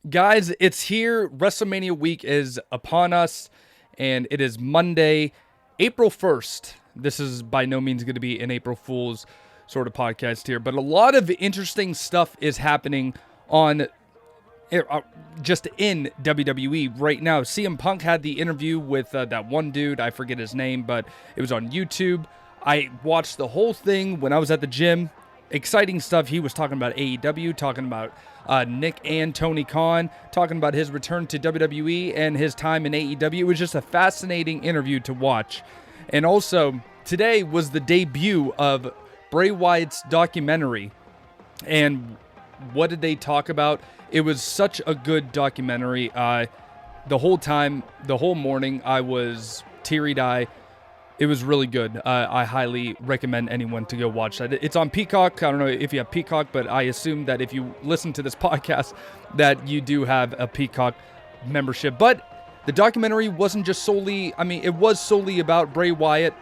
Guys, it's here. WrestleMania week is upon us, and it is Monday, April 1st. This is by no means going to be an April Fool's sort of podcast here, but a lot of interesting stuff is happening on just in WWE right now. CM Punk had the interview with that one dude. I forget his name, but it was on YouTube. I watched the whole thing when I was at the gym. Exciting stuff. He was talking about AEW, talking about Nick and Tony Khan, talking about his return to WWE and his time in AEW. It was just a fascinating interview to watch. And also, today was the debut of Bray Wyatt's documentary. And what did they talk about? It was such a good documentary. The whole morning, I was teary-eyed. It was really good. I highly recommend anyone to go watch that. It's on Peacock. I don't know if you have Peacock, but I assume that if you listen to this podcast, that you do have a Peacock membership. But the documentary wasn't just solely, it was solely about Bray Wyatt,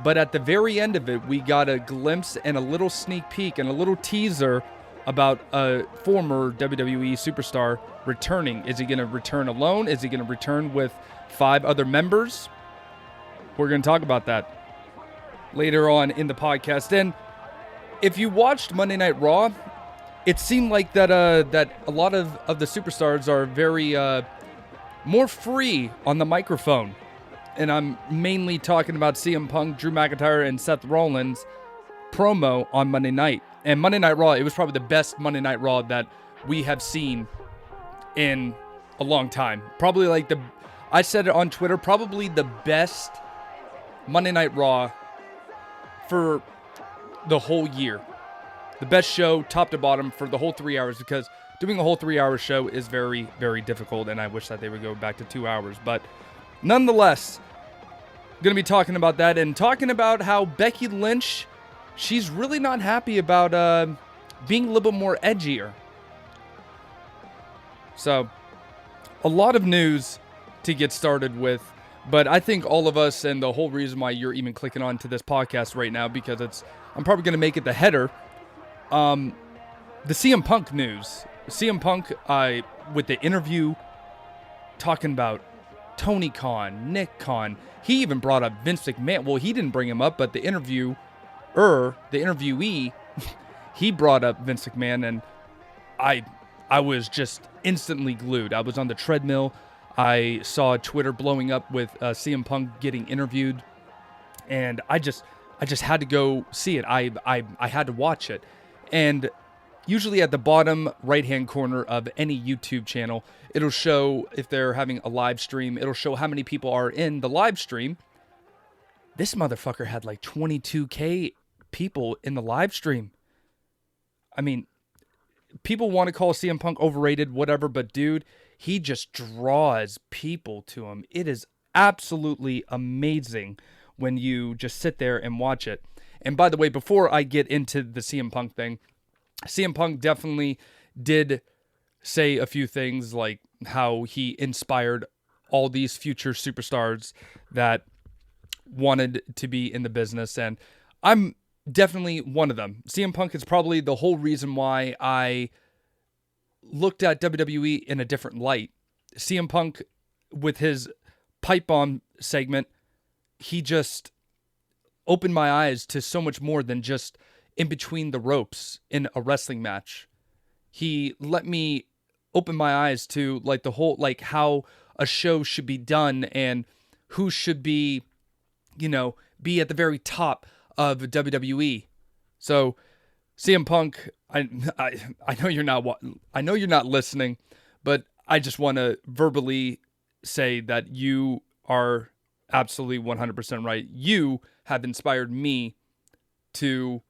but at the very end of it, we got a glimpse and a little sneak peek and a little teaser about a former WWE superstar returning. Is he going to return alone? Is he going to return with 5 other members? We're going to talk about that later on in the podcast. And if you watched Monday Night Raw, it seemed like that a lot of the superstars are very more free on the microphone. And I'm mainly talking about CM Punk, Drew McIntyre, and Seth Rollins promo on Monday night. And Monday Night Raw, it was probably the best Monday Night Raw that we have seen in a long time. Probably I said it on Twitter, probably the best Monday Night Raw for the whole year. The best show, top to bottom, for the whole 3 hours, because doing a whole 3-hour show is very, very difficult, and I wish that they would go back to 2 hours. But nonetheless, going to be talking about that and talking about how Becky Lynch, she's really not happy about being a little bit more edgier. So, a lot of news to get started with. But I think all of us, and the whole reason why you're even clicking on to this podcast right now, because I'm probably going to make it the header, the CM Punk news. CM Punk, with the interview, talking about Tony Khan, Nick Khan. He even brought up Vince McMahon. Well, he didn't bring him up, but the interviewee, he brought up Vince McMahon, and I was just instantly glued. I was on the treadmill. I saw Twitter blowing up with CM Punk getting interviewed, and I just had to go see it. I had to watch it. And usually at the bottom right-hand corner of any YouTube channel, it'll show if they're having a live stream. It'll show how many people are in the live stream. This motherfucker had like 22K people in the live stream. I mean, people want to call CM Punk overrated, whatever, but dude, he just draws people to him. It is absolutely amazing when you just sit there and watch it. And by the way, before I get into the CM Punk thing, CM Punk definitely did say a few things, like how he inspired all these future superstars that wanted to be in the business. And I'm definitely one of them. CM Punk is probably the whole reason why I looked at WWE in a different light. CM Punk, with his pipe bomb segment, he just opened my eyes to so much more than just in between the ropes in a wrestling match. He let me open my eyes to like the whole, like how a show should be done and who should be, be at the very top of WWE. So CM Punk, I know you're not listening, but I just want to verbally say that you are absolutely 100% right. You have inspired me to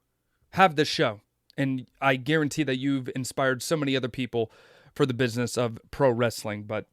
have this show, and I guarantee that you've inspired so many other people for the business of pro wrestling. But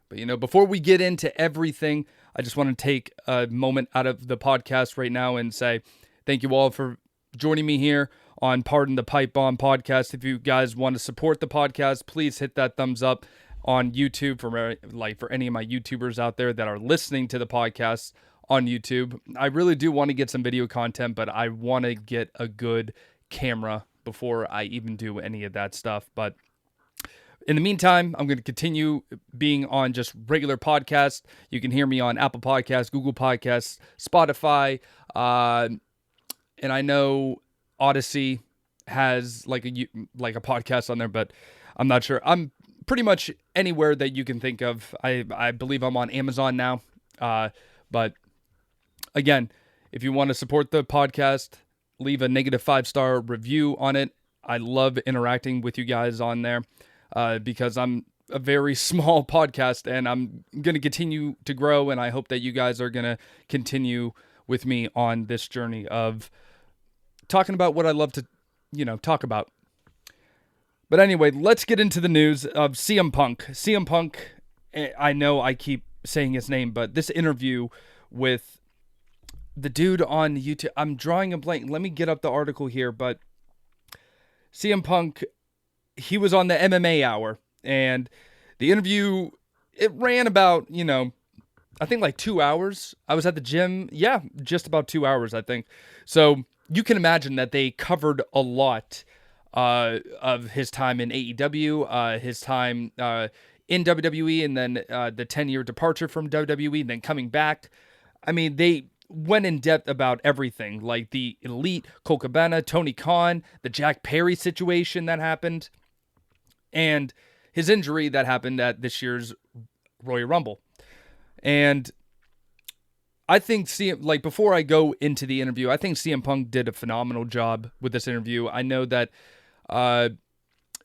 before we get into everything, I just want to take a moment out of the podcast right now and say thank you all for joining me here on Pardon the Pipe Bomb podcast. If you guys want to support the podcast, please hit that thumbs up on YouTube for any of my YouTubers out there that are listening to the podcast on YouTube. I really do want to get some video content, but I want to get a good camera before I even do any of that stuff. But in the meantime, I'm going to continue being on just regular podcasts. You can hear me on Apple Podcasts, Google Podcasts, Spotify, and I know Odyssey has like a podcast on there, but I'm not sure. I'm pretty much anywhere that you can think of. I believe I'm on Amazon now. But again, if you want to support the podcast, leave a negative 5-star review on it. I love interacting with you guys on there because I'm a very small podcast and I'm going to continue to grow. And I hope that you guys are going to continue with me on this journey of talking about what I love to, talk about. But anyway, let's get into the news of CM Punk. CM Punk, I know I keep saying his name, but this interview with the dude on YouTube, I'm drawing a blank. Let me get up the article here, but CM Punk, he was on the MMA Hour, and the interview, it ran about, I think like 2 hours. I was at the gym. Yeah, just about 2 hours, I think. So you can imagine that they covered a lot of his time in AEW, his time in WWE, and then the 10-year departure from WWE, and then coming back. I mean, they went in depth about everything, like the Elite, Colt Cabana, Tony Khan, the Jack Perry situation that happened, and his injury that happened at this year's Royal Rumble. And I think before I go into the interview, I think CM Punk did a phenomenal job with this interview. I know that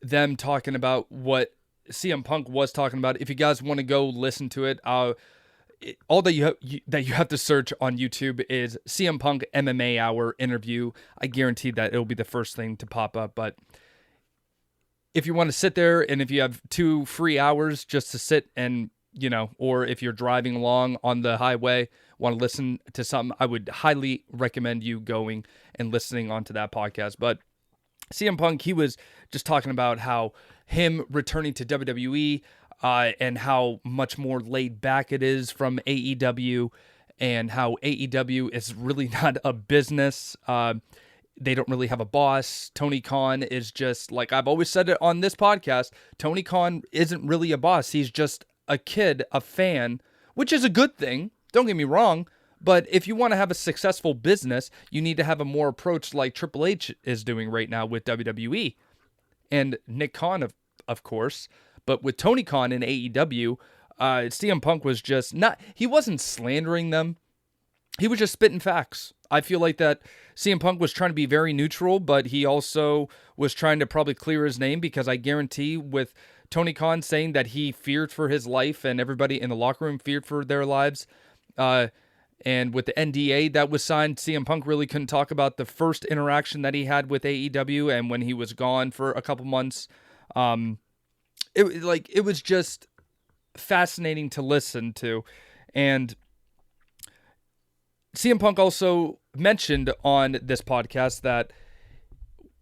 them talking about what CM Punk was talking about, if you guys want to go listen to it, all that you have to search on YouTube is CM Punk MMA Hour interview. I guarantee that it'll be the first thing to pop up. But if you want to sit there and if you have 2 free hours just to sit and, or if you're driving along on the highway, want to listen to something, I would highly recommend you going and listening onto that podcast. But CM Punk, he was just talking about how him returning to WWE, and how much more laid back it is from AEW, and how AEW is really not a business. They don't really have a boss. Tony Khan is just, like I've always said it on this podcast, Tony Khan isn't really a boss. He's just a kid, a fan, which is a good thing. Don't get me wrong. But if you want to have a successful business, you need to have a more approach like Triple H is doing right now with WWE. And Nick Khan, of course. But with Tony Khan in AEW, CM Punk was just he wasn't slandering them. He was just spitting facts. I feel like that CM Punk was trying to be very neutral, but he also was trying to probably clear his name, because I guarantee with Tony Khan saying that he feared for his life and everybody in the locker room feared for their lives, and with the NDA that was signed, CM Punk really couldn't talk about the first interaction that he had with AEW and when he was gone for a couple months. It was just fascinating to listen to. And CM Punk also mentioned on this podcast that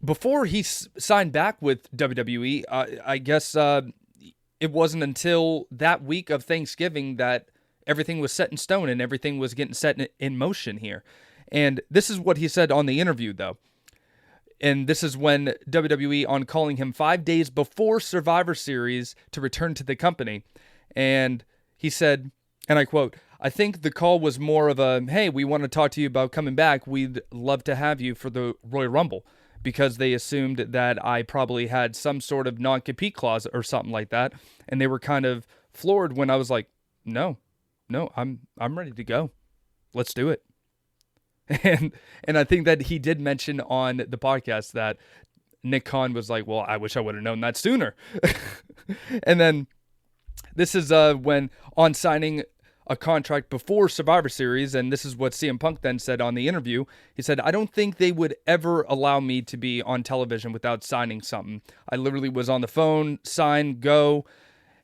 before he signed back with WWE, I guess it wasn't until that week of Thanksgiving that everything was set in stone and everything was getting set in motion here. And this is what he said on the interview, though. And this is when WWE on calling him 5 days before Survivor Series to return to the company. And he said, and I quote, "I think the call was more of a, hey, we want to talk to you about coming back. We'd love to have you for the Royal Rumble," because they assumed that I probably had some sort of non-compete clause or something like that. And they were kind of floored when I was like, no, I'm ready to go. Let's do it. And I think that he did mention on the podcast that Nick Kahn was like, well, I wish I would have known that sooner. And then this is when on signing a contract before Survivor Series, and this is what CM Punk then said on the interview. He said, "I don't think they would ever allow me to be on television without signing something. I literally was on the phone, sign, go,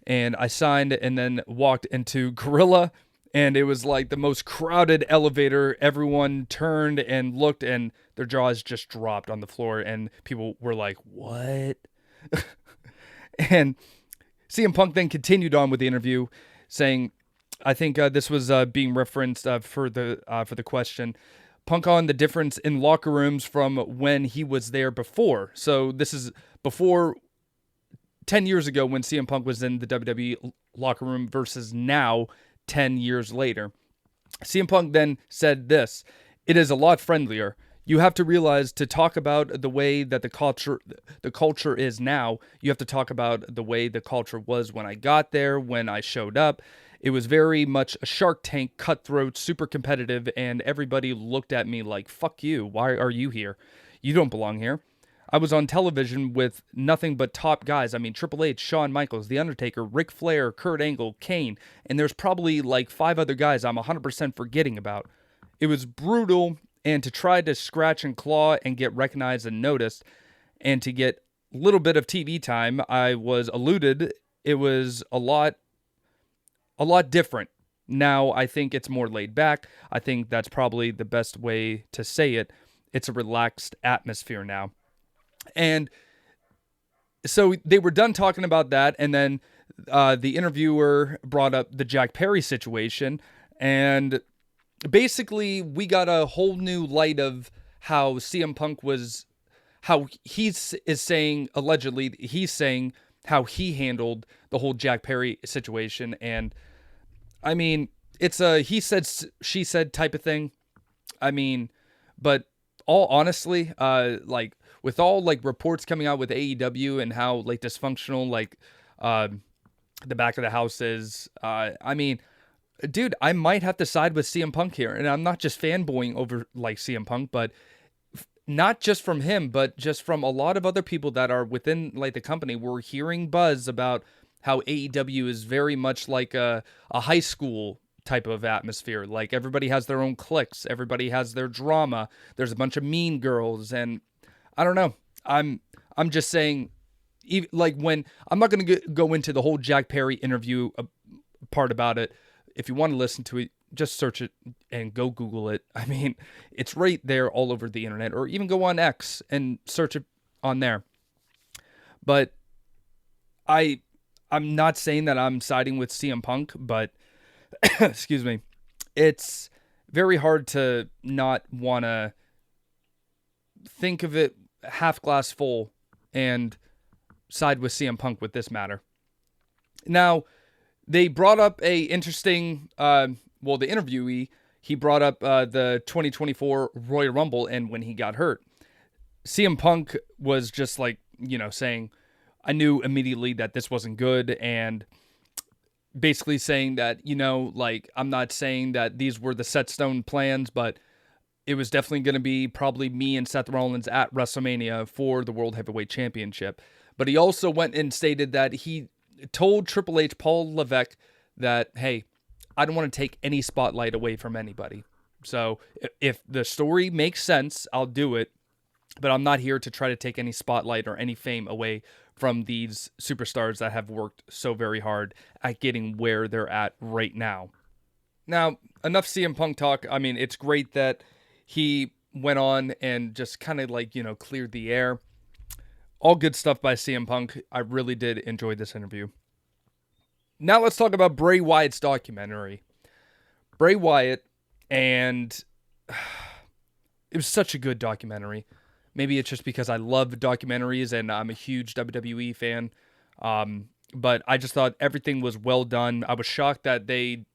and I signed and then walked into Gorilla. And it was like the most crowded elevator. Everyone turned and looked and their jaws just dropped on the floor. And people were like, what?" And CM Punk then continued on with the interview saying, I think this was being referenced for the question, Punk on the difference in locker rooms from when he was there before. So this is before 10 years ago when CM Punk was in the WWE locker room versus now 10 years later. CM Punk then said this: "It is a lot friendlier. You have to realize to talk about the way that the culture is now, you have to talk about the way the culture was when I got there, when I showed up. It was very much a Shark Tank, cutthroat, super competitive, and everybody looked at me like, fuck you, why are you here? You don't belong here. I was on television with nothing but top guys. I mean, Triple H, Shawn Michaels, The Undertaker, Ric Flair, Kurt Angle, Kane, and there's probably like 5 other guys I'm 100% forgetting about. It was brutal, and to try to scratch and claw and get recognized and noticed, and to get a little bit of TV time, I was eluded. It was a lot different. Now, I think it's more laid back. I think that's probably the best way to say it. It's a relaxed atmosphere now." And so they were done talking about that, and then the interviewer brought up the Jack Perry situation, and basically we got a whole new light of how CM Punk was, how is saying, allegedly, he's saying how he handled the whole Jack Perry situation. And I mean, it's a he said, she said type of thing. I mean, but all honestly, like with all like reports coming out with AEW and how like dysfunctional like the back of the house is, I mean, dude, I might have to side with CM Punk here. And I'm not just fanboying over like CM Punk, but not just from him, but just from a lot of other people that are within like the company. We're hearing buzz about how AEW is very much like a high school type of atmosphere. Like everybody has their own cliques. Everybody has their drama. There's a bunch of mean girls. And I don't know. I'm just saying, like when I'm not going to go into the whole Jack Perry interview part about it. If you want to listen to it, just search it and go Google it. I mean, it's right there all over the internet, or even go on X and search it on there. But I'm not saying that I'm siding with CM Punk, but excuse me, it's very hard to not want to think of it half glass full and side with CM Punk with this matter. Now, they brought up a interesting, the interviewee, he brought up the 2024 Royal Rumble and when he got hurt. CM Punk was just like, saying, I knew immediately that this wasn't good, and basically saying that, like, I'm not saying that these were the set stone plans, but it was definitely going to be probably me and Seth Rollins at WrestleMania for the World Heavyweight Championship. But he also went and stated that he told Triple H, Paul Levesque, that, hey, I don't want to take any spotlight away from anybody. So if the story makes sense, I'll do it. But I'm not here to try to take any spotlight or any fame away from these superstars that have worked so very hard at getting where they're at right now. Now, enough CM Punk talk. I mean, it's great that he went on and just kind of like, cleared the air. All good stuff by CM Punk. I really did enjoy this interview. Now let's talk about Bray Wyatt's documentary. Bray Wyatt, and it was such a good documentary. Maybe it's just because I love documentaries and I'm a huge WWE fan. But I just thought everything was well done. I was shocked that they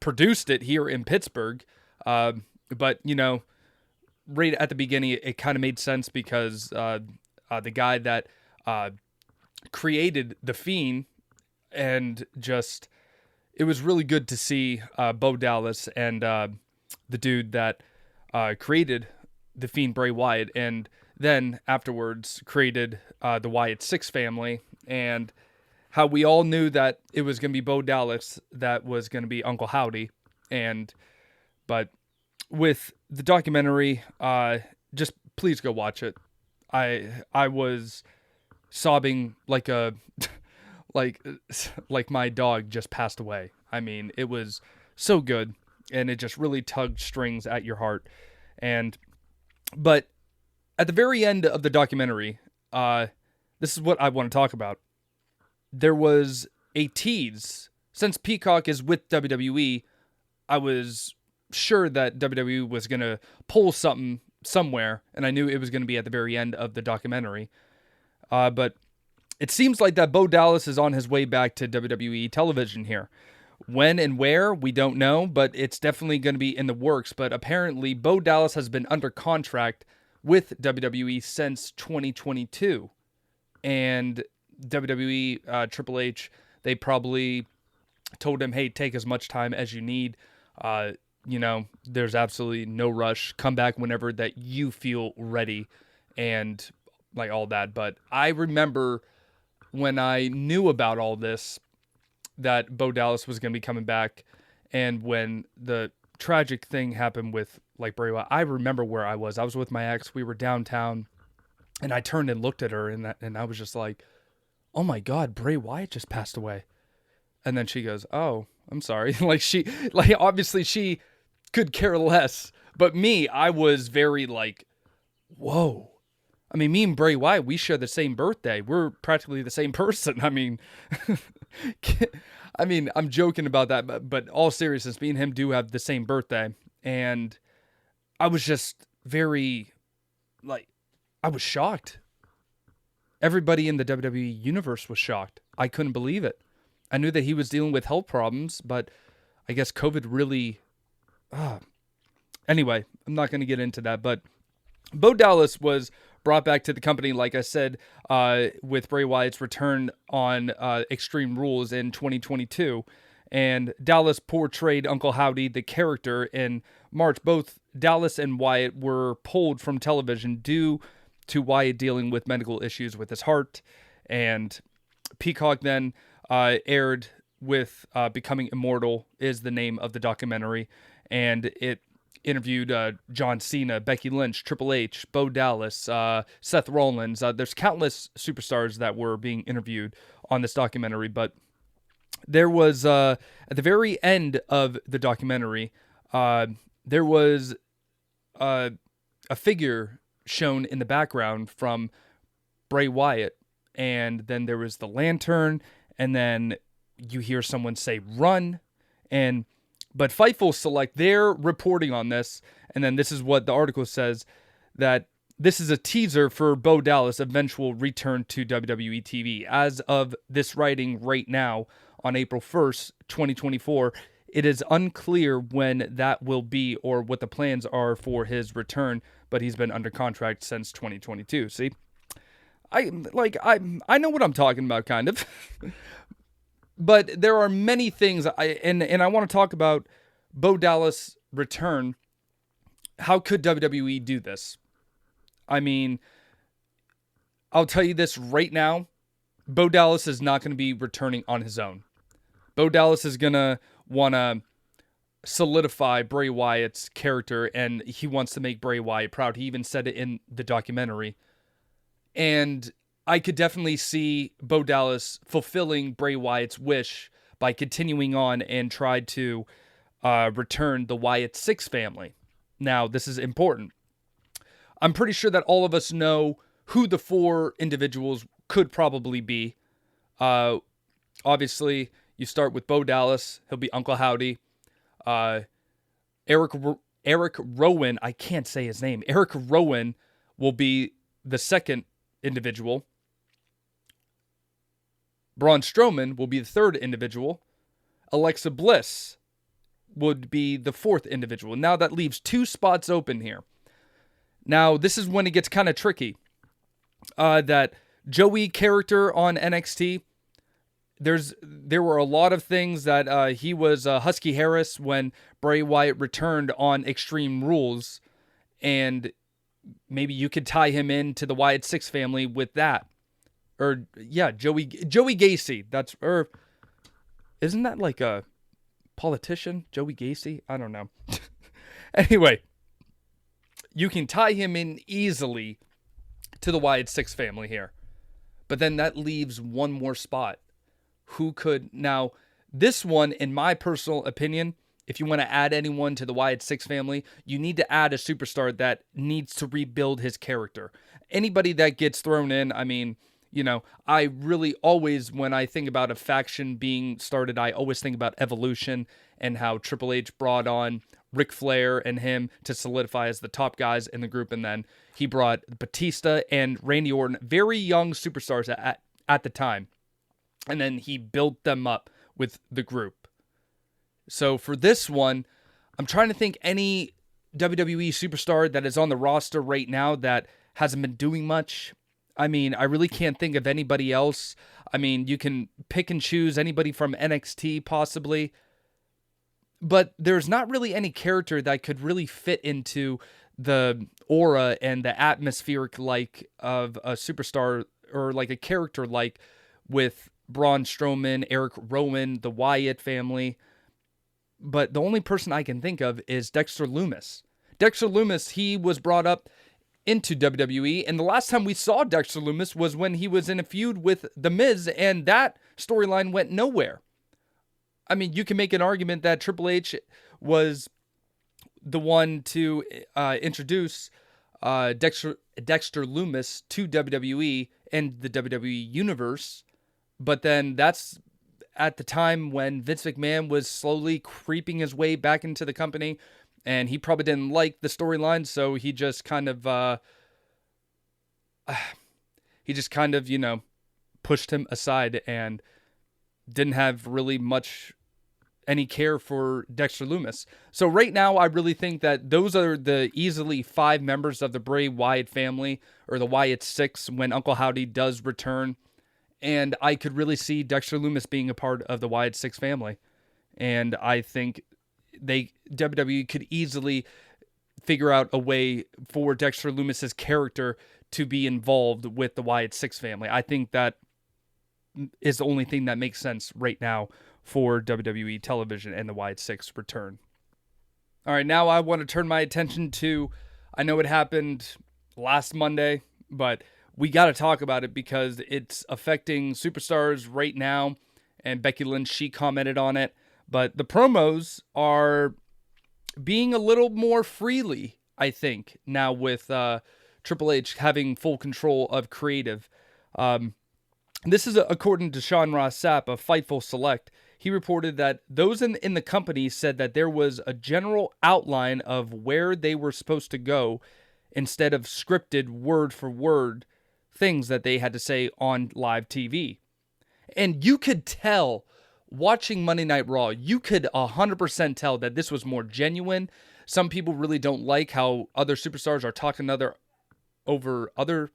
produced it here in Pittsburgh. But, right at the beginning, it kind of made sense because the guy that created The Fiend, and just, it was really good to see Bo Dallas and the dude that created The Fiend, Bray Wyatt, and then afterwards created the Wyatt Six family, and how we all knew that it was going to be Bo Dallas that was going to be Uncle Howdy. But with the documentary, just please go watch it. I was sobbing like a like my dog just passed away. I mean, it was so good, and it just really tugged strings at your heart. But at the very end of the documentary, this is what I want to talk about. There was a tease. Since Peacock is with WWE, I was sure that WWE was going to pull something somewhere, and I knew it was going to be at the very end of the documentary. But it seems like that Bo Dallas is on his way back to WWE television here. When and where, we don't know, but it's definitely going to be in the works. But apparently, Bo Dallas has been under contract with WWE since 2022. And WWE, Triple H, they probably told him, hey, take as much time as you need. There's absolutely no rush. Come back whenever that you feel ready and like all that. But I remember when I knew about all this, that Bo Dallas was going to be coming back. And when the tragic thing happened with like Bray Wyatt, I remember where I was. I was with my ex. We were downtown and I turned and looked at her and I was just like, oh my God, Bray Wyatt just passed away. And then she goes, oh, I'm sorry. Obviously she could care less, but me, I was very like, whoa. I mean, me and Bray Wyatt, we share the same birthday. We're practically the same person. I mean, I'm joking about that, but all seriousness, me and him do have the same birthday. And I was just very, I was shocked. Everybody in the WWE universe was shocked. I couldn't believe it. I knew that he was dealing with health problems, but I guess COVID really... Anyway, I'm not going to get into that, but Bo Dallas was brought back to the company, like I said, with Bray Wyatt's return on Extreme Rules in 2022. And Dallas portrayed Uncle Howdy, the character, in March. Both Dallas and Wyatt were pulled from television due to Wyatt dealing with medical issues with his heart. And Peacock then aired with Becoming Immortal is the name of the documentary. And it interviewed John Cena, Becky Lynch, Triple H, Bo Dallas, Seth Rollins. There's countless superstars that were being interviewed on this documentary. But there was, at the very end of the documentary, there was a figure shown in the background from Bray Wyatt. And then there was the lantern. And then you hear someone say, run. But Fightful Select, they're reporting on this, and then this is what the article says, that this is a teaser for Bo Dallas' eventual return to WWE TV. As of this writing right now, on April 1st, 2024, it is unclear when that will be or what the plans are for his return, but he's been under contract since 2022. See? I know what I'm talking about, kind of. But there are many things, and I want to talk about Bo Dallas' return. How could WWE do this? I mean, I'll tell you this right now. Bo Dallas is not going to be returning on his own. Bo Dallas is going to want to solidify Bray Wyatt's character, and he wants to make Bray Wyatt proud. He even said it in the documentary. And I could definitely see Bo Dallas fulfilling Bray Wyatt's wish by continuing on and tried to return the Wyatt Six family. Now, this is important. I'm pretty sure that all of us know who the four individuals could probably be. Obviously, you start with Bo Dallas. He'll be Uncle Howdy. Eric Rowan, I can't say his name. Eric Rowan will be the second individual. Braun Strowman will be the third individual. Alexa Bliss would be the fourth individual. Now that leaves 2 spots open here. Now, this is when it gets kind of tricky. That Joey character on NXT, there were a lot of things that he was Husky Harris when Bray Wyatt returned on Extreme Rules, and maybe you could tie him into the Wyatt Six family with that. Or, yeah, Joey Gacy. Isn't that like a politician? Joey Gacy? I don't know. Anyway, you can tie him in easily to the Wyatt Six family here. But then that leaves one more spot. Who could... Now, this one, in my personal opinion, if you want to add anyone to the Wyatt Six family, you need to add a superstar that needs to rebuild his character. Anybody that gets thrown in, I mean... I really always, when I think about a faction being started, I always think about Evolution and how Triple H brought on Ric Flair and him to solidify as the top guys in the group. And then he brought Batista and Randy Orton, very young superstars at the time. And then he built them up with the group. So for this one, I'm trying to think any WWE superstar that is on the roster right now that hasn't been doing much. I mean, I really can't think of anybody else. I mean, you can pick and choose anybody from NXT possibly. But there's not really any character that could really fit into the aura and the atmospheric like of a superstar or like a character like with Braun Strowman, Eric Rowan, the Wyatt family. But the only person I can think of is Dexter Lumis. Dexter Lumis, he was brought up into WWE, and the last time we saw Dexter Lumis was when he was in a feud with The Miz, and that storyline went nowhere. I mean, you can make an argument that Triple H was the one to introduce Dexter Lumis to WWE and the WWE Universe, but then that's at the time when Vince McMahon was slowly creeping his way back into the company, and he probably didn't like the storyline, so he just kind of, pushed him aside and didn't have really much any care for Dexter Lumis. So right now, I really think that those are the easily 5 members of the Bray Wyatt family, or the Wyatt 6, when Uncle Howdy does return. And I could really see Dexter Lumis being a part of the Wyatt 6 family. And I think WWE could easily figure out a way for Dexter Lumis's character to be involved with the Wyatt 6 family. I think that is the only thing that makes sense right now for WWE television and the Wyatt 6 return. All right, now I want to turn my attention to, I know it happened last Monday, but we got to talk about it because it's affecting superstars right now, and Becky Lynch, she commented on it, but the promos are being a little more freely, I think, now with Triple H having full control of creative. This is according to Sean Ross Sapp of Fightful Select. He reported that those in the company said that there was a general outline of where they were supposed to go instead of scripted word-for-word things that they had to say on live TV. And you could tell, watching Monday Night Raw, you could 100% tell that this was more genuine. Some people really don't like how other superstars are talking over other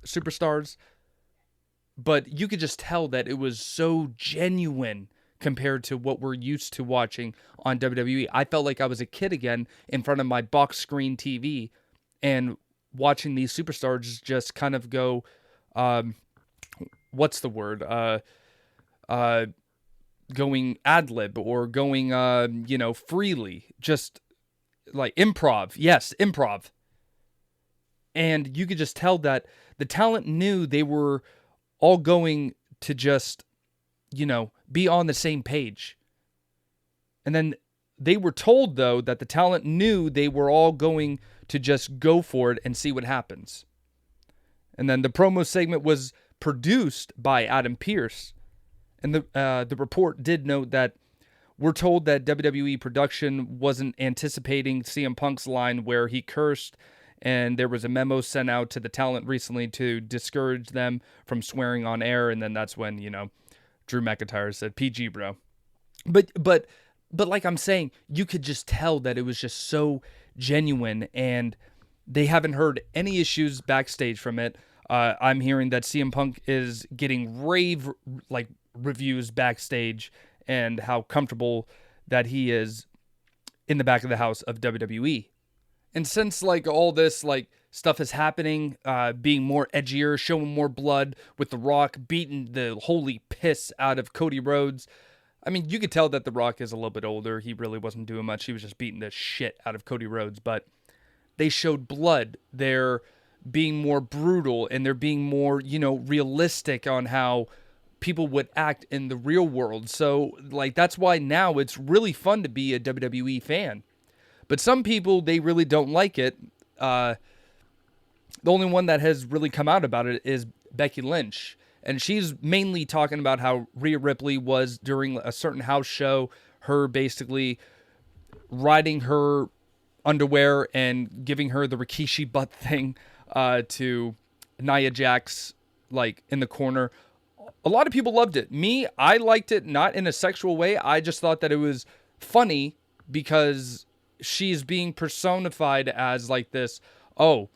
superstars. But you could just tell that it was so genuine compared to what we're used to watching on WWE. I felt like I was a kid again in front of my box screen TV and watching these superstars just kind of go, what's the word? Going ad-lib or going, freely. Just like improv. Yes, improv. And you could just tell that the talent knew they were all going to just, be on the same page. And then they were told, though, that the talent knew they were all going to just go for it and see what happens. And then the promo segment was produced by Adam Pearce. And the report did note that we're told that WWE production wasn't anticipating CM Punk's line where he cursed, and there was a memo sent out to the talent recently to discourage them from swearing on air, and then that's when, Drew McIntyre said, PG, bro. But like I'm saying, you could just tell that it was just so genuine, and they haven't heard any issues backstage from it. I'm hearing that CM Punk is getting rave reviews backstage and how comfortable that he is in the back of the house of WWE. And since all this stuff is happening, being more edgier, showing more blood with The Rock, beating the holy piss out of Cody Rhodes. I mean, you could tell that The Rock is a little bit older. He really wasn't doing much. He was just beating the shit out of Cody Rhodes. But they showed blood. They're being more brutal, and they're being more, realistic on how people would act in the real world. So, that's why now it's really fun to be a WWE fan. But some people, they really don't like it. The only one that has really come out about it is Becky Lynch. And she's mainly talking about how Rhea Ripley was during a certain house show, her basically riding her underwear and giving her the Rikishi butt thing to Nia Jax, in the corner. a lot of people loved it. Me, I liked it not in a sexual way. I just thought that it was funny because she's being personified as like this, oh,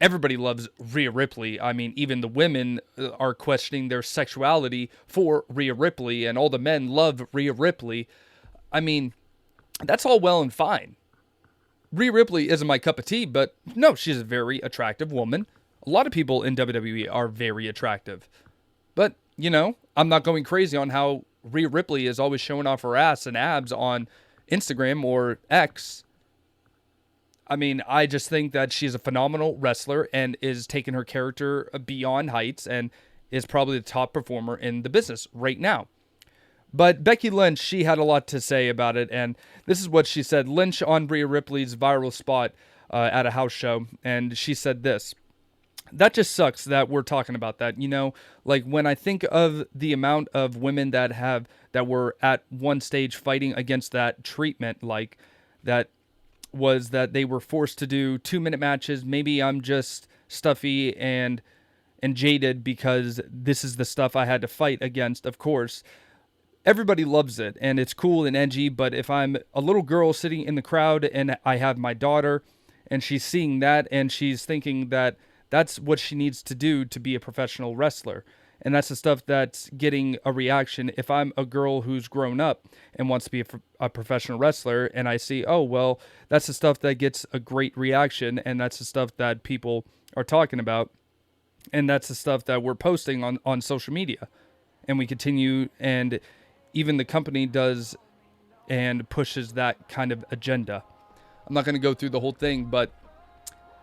everybody loves Rhea Ripley. I mean, even the women are questioning their sexuality for Rhea Ripley, and all the men love Rhea Ripley. I mean, that's all well and fine. Rhea Ripley isn't my cup of tea, but no, she's a very attractive woman. A lot of people in WWE are very attractive. But, you know, I'm not going crazy on how Rhea Ripley is always showing off her ass and abs on Instagram or X. I mean, I just think that she's a phenomenal wrestler and is taking her character beyond heights and is probably the top performer in the business right now. But Becky Lynch, she had a lot to say about it, and this is what she said. Lynch on Rhea Ripley's viral spot at a house show, and she said this. That just sucks that we're talking about that. You know, like when I think of the amount of women that were at one stage fighting against that treatment, like that was that they were forced to do 2-minute matches. Maybe I'm just stuffy and jaded because this is the stuff I had to fight against, of course. Everybody loves it, and it's cool and edgy, but if I'm a little girl sitting in the crowd and I have my daughter, and she's seeing that, and she's thinking that that's what she needs to do to be a professional wrestler, and that's the stuff that's getting a reaction. If I'm a girl who's grown up and wants to be a professional wrestler, and I see, oh, well, that's the stuff that gets a great reaction, and that's the stuff that people are talking about, and that's the stuff that we're posting on social media, and we continue, and even the company does and pushes that kind of agenda. I'm not going to go through the whole thing, but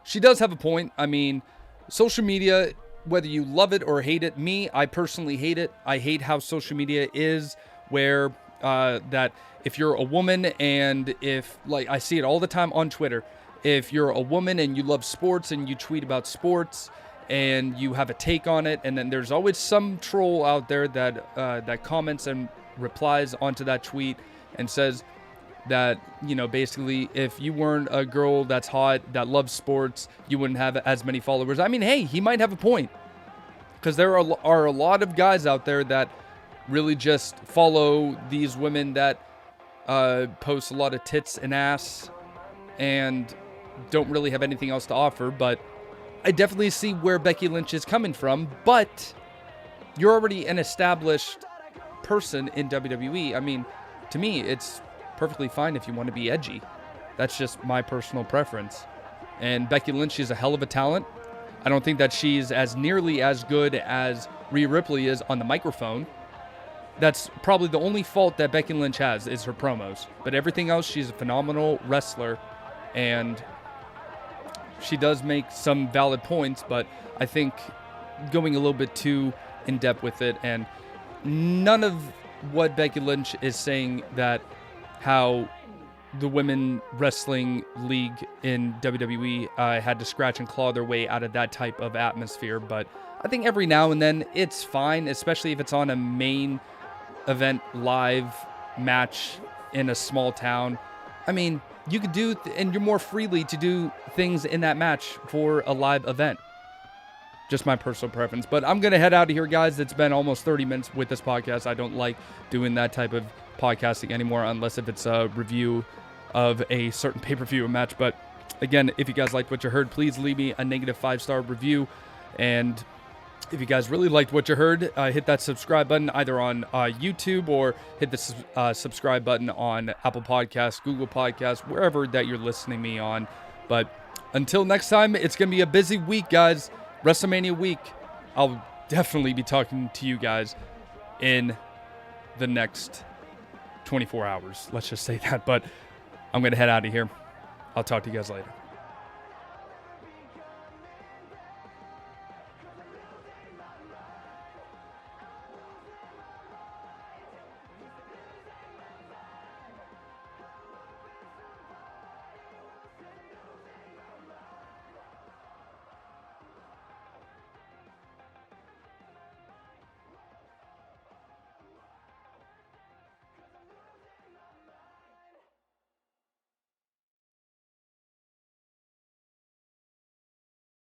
she does have a point. I mean, social media, whether you love it or hate it, I personally hate it. I hate how social media is, where that if you're a woman and if, like, I see it all the time on Twitter, if you're a woman and you love sports and you tweet about sports and you have a take on it, and then there's always some troll out there that comments and replies onto that tweet and says that, you know, basically if you weren't a girl that's hot, that loves sports, you wouldn't have as many followers. I mean, hey, he might have a point, because there are a lot of guys out there that really just follow these women that post a lot of tits and ass and don't really have anything else to offer. But I definitely see where Becky Lynch is coming from, but you're already an established person in WWE. I mean, to me, it's perfectly fine if you want to be edgy. That's just my personal preference. And Becky Lynch is a hell of a talent. I don't think that she's as nearly as good as Rhea Ripley is on the microphone. That's probably the only fault that Becky Lynch has, is her promos. But everything else, she's a phenomenal wrestler, and she does make some valid points, but I think going a little bit too in-depth with it, and none of what Becky Lynch is saying that how the women wrestling league in WWE had to scratch and claw their way out of that type of atmosphere. But I think every now and then it's fine, especially if it's on a main event live match in a small town. I mean, you could do, and you're more freely to do things in that match for a live event. Just my personal preference. But I'm going to head out of here, guys. It's been almost 30 minutes with this podcast. I don't like doing that type of podcasting anymore, unless if it's a review of a certain pay-per-view match. But again, if you guys liked what you heard, please leave me a negative 5-star review. And if you guys really liked what you heard, hit that subscribe button either on YouTube, or hit the subscribe button on Apple Podcasts, Google Podcasts, wherever that you're listening to me on. But until next time, it's going to be a busy week, guys. WrestleMania week. I'll definitely be talking to you guys in the next 24 hours. Let's just say that. But I'm going to head out of here. I'll talk to you guys later.